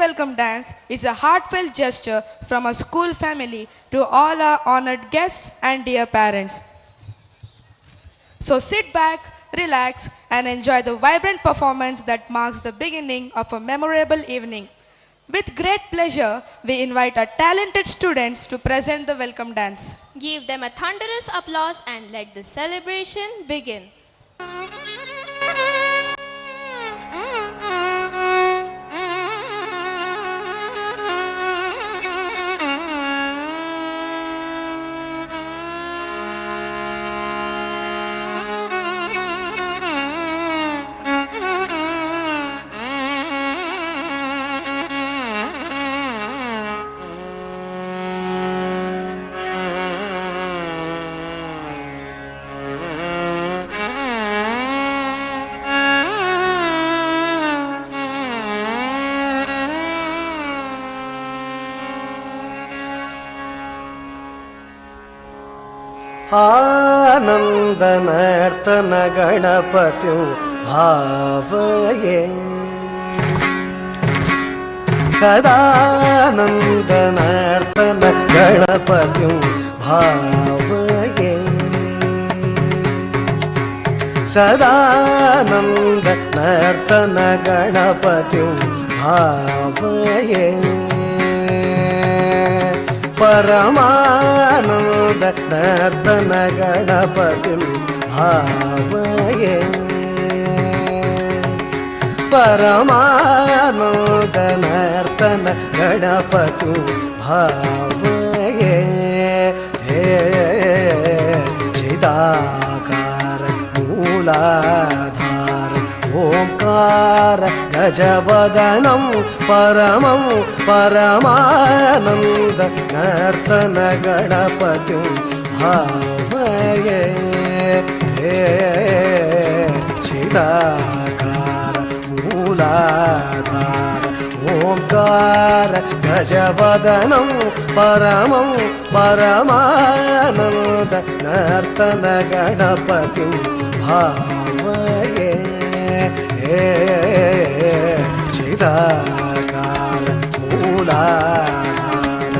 Welcome dance is a heartfelt gesture from a school family to all our honored guests and dear parents. So sit back, relax, and enjoy the vibrant performance that marks the beginning of a memorable evening. With great pleasure, we invite our talented students to present the welcome dance. Give them a thunderous applause and let the celebration begin. आनन्दनर्तन गणपतिं भावये सदानन्दनर्तन गणपतिं भावये सदानन्दनर्तन गणपतिं भावये परमानन्द नर्तन गणपतिं भावये परमानन्द नर्तन गणपतिं भावये हे चिदाकार मूलाधार ओंकार गजवदनं परमं परमानन्द नर्तन गणपतिं भावये हे चिदाकार मूलाधार ओंकार गजवदनं परमं परमानन्द नर्तन गणपतिं भावये चिदाकार मूलाधार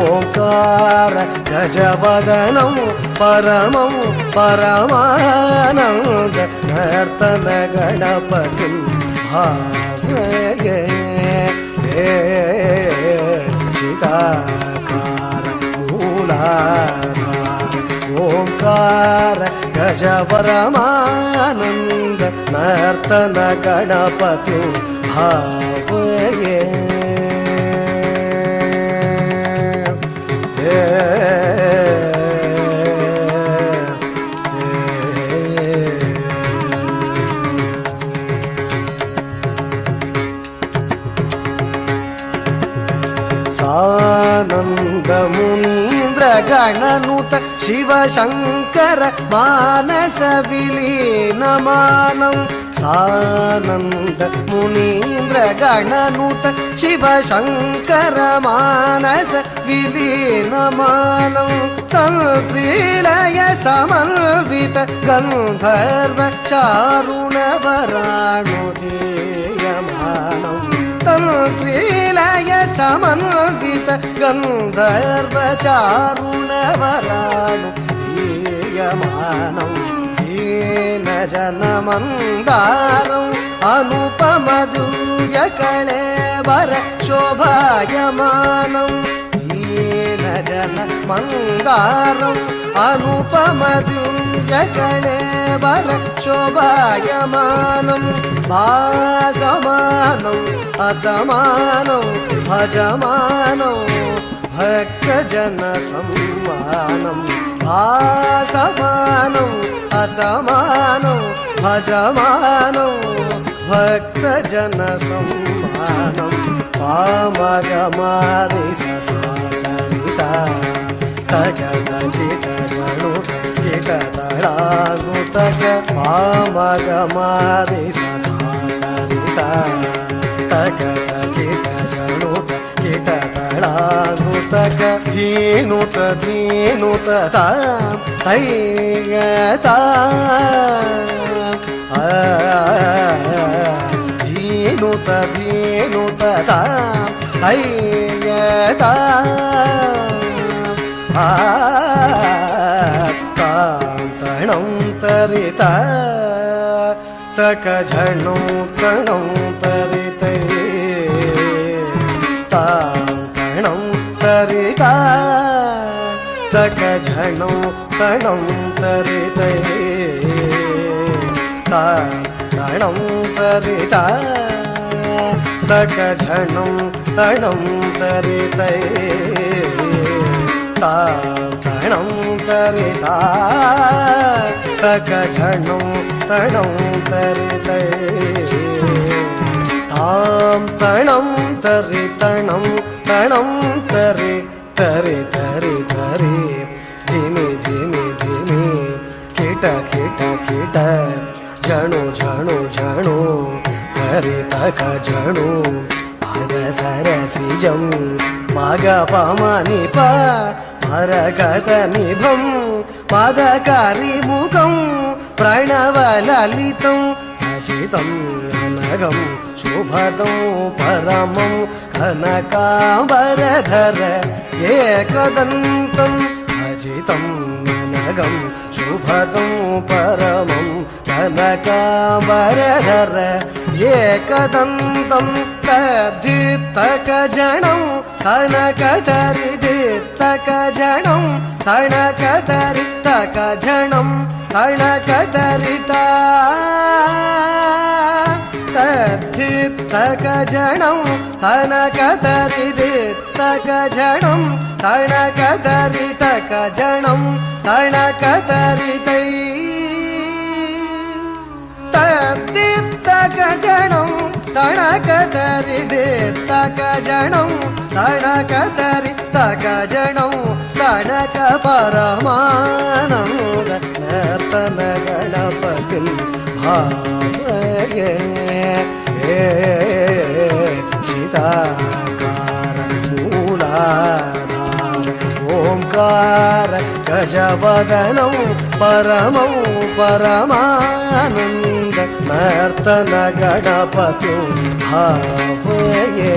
ओंकार गजवदनं परमं परमानन्द नर्तन गणपतिं भावये चिदाकार मूलाधार ओंकार गजवरमानन्द नर्तन गणपतिं भावये सानंद मुनीन्द्र गणनुत शिव शंकर मानस विलीनमानं सानंद मुनीन्द्र गणनुत शिव शंकर मानस विलीनमानं तन्त्रीलय समन्वित गंधर्व चारुण वराणुदीयमानं तन्त्रीलय समन्वित गंधर्व चारुण वराणुदीयमानं दीन जनमन्दारं अनुपम दिव्य कळेवर शोभायमानं दीन जनमन्दारं अनुपम दिव्य कळेवर शोभायमानं भासमानं असमानं भजमानं भक्तजन सम्मानं भासमानं असमानं भजमानं भक्तजन सम्मानं पामगमारि सरि सा तगद किट जणुत किट तळानुतक पामगमारि सरि सा तगद किट जणुत किट तळानुतक धीनुत धीनुत ताम तैगता धीनुत धीनुत तां हैयता तां तणं तरिता तक झणं तणं तरितै तां तणं तरिता तक झणं तणं तरितै तां तणं तरिता तक झणं तणं तरितै तां तणं तरिता तक झणं तणं तरितै तां तणं तरितणं तणं तरि तरि तरि तरि धिमि धिमि धिमि किट किट किट झणु झणु झणु तरि तक झणु मग सरसिजं मग पमनि प मरगत निभं मदकारिमुखं प्रणवललितं हसितं अनघं शुभदं परमं कनकाम्बरधर एकदन्तं हसितं अनघं शुभदं परमं कनकाम्बरधर एकदन्तं तद्धित्तकजणं कनकधरिदित्तकजणं कनकधरित्तकजणं कनकधरिता तद्धित्तकजणं कनकधरिदित्तकजणं कनकधरितकजणं कनकधरितै तद्धित्तकजणं कनकधरिदित्तकजणं कनकधरित्तकजणं कनकपरमानन्द नर्तन गणपतिं भावये चिदाकार मूलाधार ओंकार गजवदनं परमं परमानन्द नर्तन गणपतिं भावये